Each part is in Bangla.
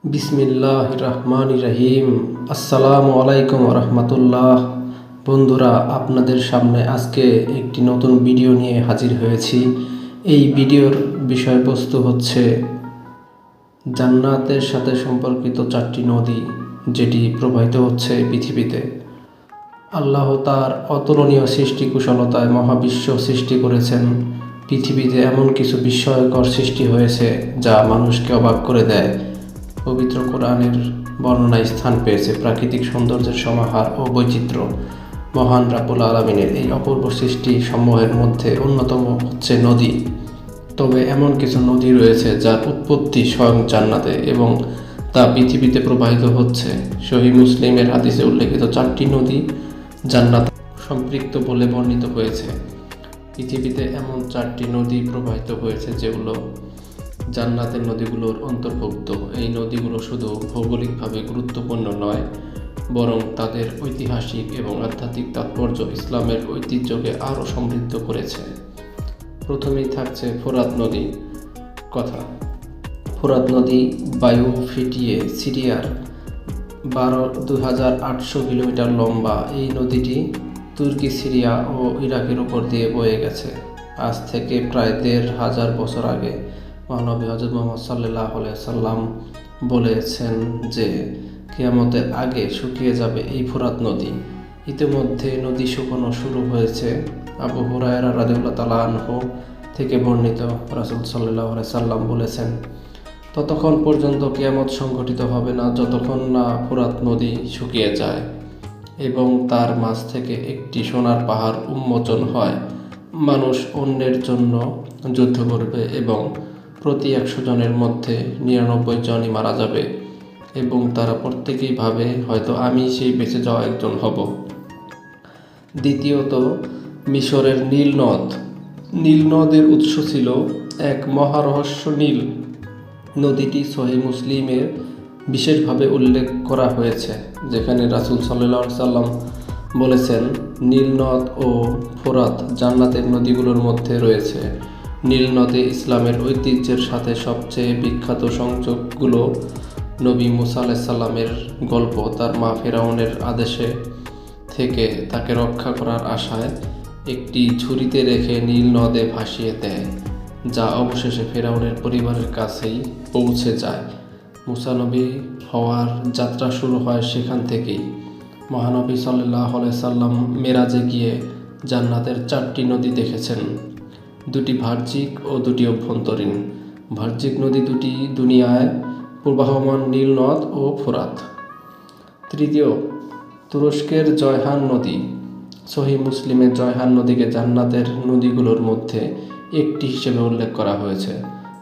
বিসমিল্লাহির রহমানির রহিম। আসসালামু আলাইকুম রহমতুল্লাহ। বন্ধুরা, আপনাদের সামনে আজকে একটি নতুন ভিডিও নিয়ে হাজির হয়েছি। এই ভিডিওর বিষয়বস্তু হচ্ছে জান্নাতের সাথে সম্পর্কিত 4টি নদী যেটি প্রবাহিত হচ্ছে পৃথিবীতে। আল্লাহ তার অতুলনীয় সৃষ্টি কুশলতায় মহাবিশ্ব সৃষ্টি করেছেন। পৃথিবীতে এমন কিছু বিস্ময়কর সৃষ্টি হয়েছে যা মানুষকে অবাক করে দেয়। পবিত্র কোরআনের বর্ণনায় স্থান পেয়েছে প্রাকৃতিক সৌন্দর্যের সমাহার ও বৈচিত্র্য। মহান রাব্বুল আলামিনের এই অপূর্ব সৃষ্টি সমূহের মধ্যে অন্যতম হচ্ছে নদী। তবে এমন কিছু নদী রয়েছে যার উৎপত্তি স্বয়ং জান্নাতে এবং তা পৃথিবীতে প্রবাহিত হচ্ছে। সহিহ মুসলিমের হাদিসে উল্লেখিত 4টি নদী জান্নাত সম্পৃক্ত বলে বর্ণিত হয়েছে। পৃথিবীতে এমন 4টি নদী প্রবাহিত হয়েছে যেগুলো জান্নাতের নদীগুলোর অন্তর্ভুক্ত। এই নদীগুলো শুধু ভৌগোলিকভাবে গুরুত্বপূর্ণ নয়, বরং তাদের ঐতিহাসিক এবং আধ্যাত্মিক তাৎপর্য ইসলামের ঐতিহ্যকে আরও সমৃদ্ধ করেছে। প্রথমেই থাকছে ফোরাত নদী কথা। ফোরাত নদী বায়ু ফিটিয়ে সিরিয়ার 2800 কিলোমিটার লম্বা। এই নদীটি তুর্কি, সিরিয়া ও ইরাকের উপর দিয়ে বয়ে গেছে। আজ থেকে প্রায় 1500 বছর আগে মহানবী হযরত মুহাম্মদ সাল্লাল্লাহু আলাইহি সাল্লাম বলেছেন যে কিয়ামতের আগে শুকিয়ে যাবে এই ফোরাত নদী। ইতিমধ্যে নদী শুকানো শুরু হয়েছে। আবু হুরায়রা রাদিয়াল্লাহু তাআলা আনহু থেকে বর্ণিত, রাসূল সাল্লাল্লাহু আলাইহি সাল্লাম বলেছেন, ততক্ষণ পর্যন্ত কিয়ামত সংঘটিত হবে না যতক্ষণ না ফোরাত নদী শুকিয়ে যায় এবং তার মাঝ থেকে একটি সোনার পাহাড় উন্মোচন হয়। মানুষ অন্যের জন্য যুদ্ধ করবে এবং প্রতি 100 জনের মধ্যে 99 জনই মারা যাবে এবং তারা প্রত্যেকেই ভাবে হয়তো আমি সেই বেঁচে যাওয়া একজন হব। দ্বিতীয়ত, মিশরের নীল নদ। নীল নদের উৎস ছিল এক মহারহস্য। নীল নদীটি সহিহ মুসলিমের বিশেষভাবে উল্লেখ করা হয়েছে, যেখানে রাসূল সাল্লাল্লাহু আলাইহি সাল্লাম বলেছেন, নীল নদ ও ফোরাত জান্নাতের নদীগুলোর মধ্যে রয়েছে। নীল নদে ইসলামের ঐতিহ্যের সাথে সবচেয়ে বিখ্যাত সংযোগগুলো নবী মুসা আলাইহিস সালামের গল্প। তার মা ফেরাউনের আদেশে থেকে তাকে রক্ষা করার আশায় একটি ঝুড়িতে রেখে নীল নদে ভাসিয়ে দেয়, যা অবশেষে ফেরাউনের পরিবারের কাছেই পৌঁছে যায়। মুসা নবী হওয়ার যাত্রা শুরু হয় সেখান থেকেই। মহানবী সাল্লাল্লাহু আলাইহি সাল্লাম মেরাজে গিয়ে জান্নাতের 4টি নদী দেখেছেন, 2টি বাহ্যিক ও 2টি অভ্যন্তরীণ। বাহ্যিক নদী দুটি দুনিয়ায় প্রবাহমান নীল নদ ও ফোরাত। তৃতীয়, তুরস্কের জয়হান নদী। সহিহ মুসলিমের জয়হান নদীকে জান্নাতের নদীগুলোর মধ্যে একটি হিসেবে উল্লেখ করা হয়েছে।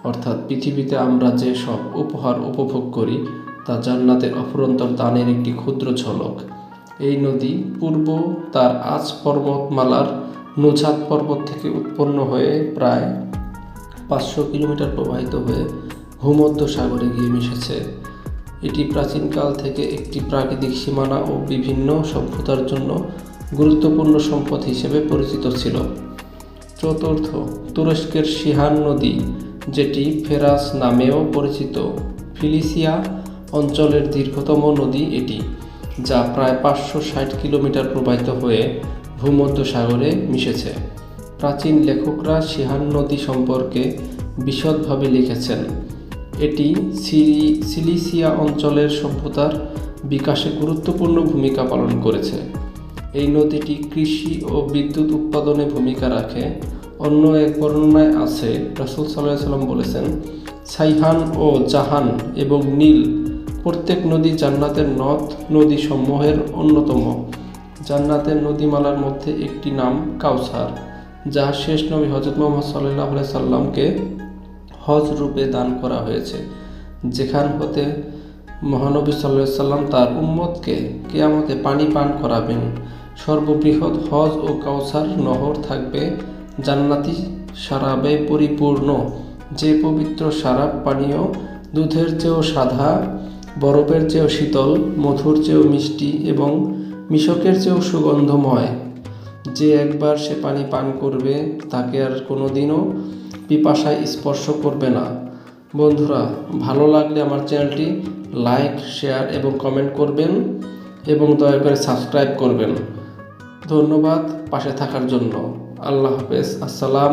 অর্থাৎ পৃথিবীতে আমরা যে সব উপহার উপভোগ করি তা জান্নাতের অফুরন্তর দানের একটি ক্ষুদ্র ঝলক। এই নদী পূর্ব তার আজ পর্বতমালার নুজাত পর্বত থেকে উৎপন্ন হয়ে প্রায় 500 কিলোমিটার প্রবাহিত হয়ে ভূমধ্য সাগরে গিয়ে মিশেছে। এটি প্রাচীনকাল থেকে একটি প্রাকৃতিক সীমানা ও বিভিন্ন সভ্যতার জন্য গুরুত্বপূর্ণ সম্পদ হিসেবে পরিচিত ছিল। চতুর্থ, তুরস্কের সিহান নদী, যেটি ফেরাস নামেও পরিচিত। ফিলিসিয়া অঞ্চলের দীর্ঘতম নদী এটি, যা প্রায় 560 কিলোমিটার প্রবাহিত হয়ে ভূমধ্য সাগরে মিশেছে। প্রাচীন লেখকরা সিহান নদী সম্পর্কে বিশদভাবে লিখেছেন। এটি সিলিসিয়া অঞ্চলের সভ্যতার বিকাশে গুরুত্বপূর্ণ ভূমিকা পালন করেছে। এই নদীটি কৃষি ও বিদ্যুৎ উৎপাদনে ভূমিকা রাখে। অন্য এক বর্ণনায় আছে, রাসূল সাল্লাল্লাহু আলাইহি সাল্লাম বলেছেন, সাইহান ও জাহান এবং নীল প্রত্যেক নদী জান্নাতের নদী সমূহের অন্যতম। জান্নাতের নদীমালার মধ্যে একটি নাম কাউসার, যা শেষ নবী হযরত মুহাম্মদ সাল্লাল্লাহু আলাইহি সাল্লামকে হজ রূপে দান করা হয়েছে, যেখান হতে মহানবী সাল্লাল্লাহু আলাইহি সাল্লাম তার উম্মতকে কিয়ামতে পানি পান করাবেন। সর্ববৃহৎ হজ ও কাউসার নহর থাকবে জান্নাতি শরাবে পরিপূর্ণ, যে পবিত্র শরাব পানীয় দুধের চেয়েও সাদা, বরফের চেয়েও শীতল, মধুর চেয়েও মিষ্টি এবং মিশকের চেয়েও সুগন্ধময়। যে একবার সে পানি পান করবে তাকে আর কোনোদিনও পিপাসায় স্পর্শ করবে না। বন্ধুরা, ভালো লাগলে আমার চ্যানেলটি লাইক, শেয়ার এবং কমেন্ট করবেন এবং দয়া করে সাবস্ক্রাইব করবেন। ধন্যবাদ পাশে থাকার জন্য। আল্লাহ হাফেজ। আসসালাম।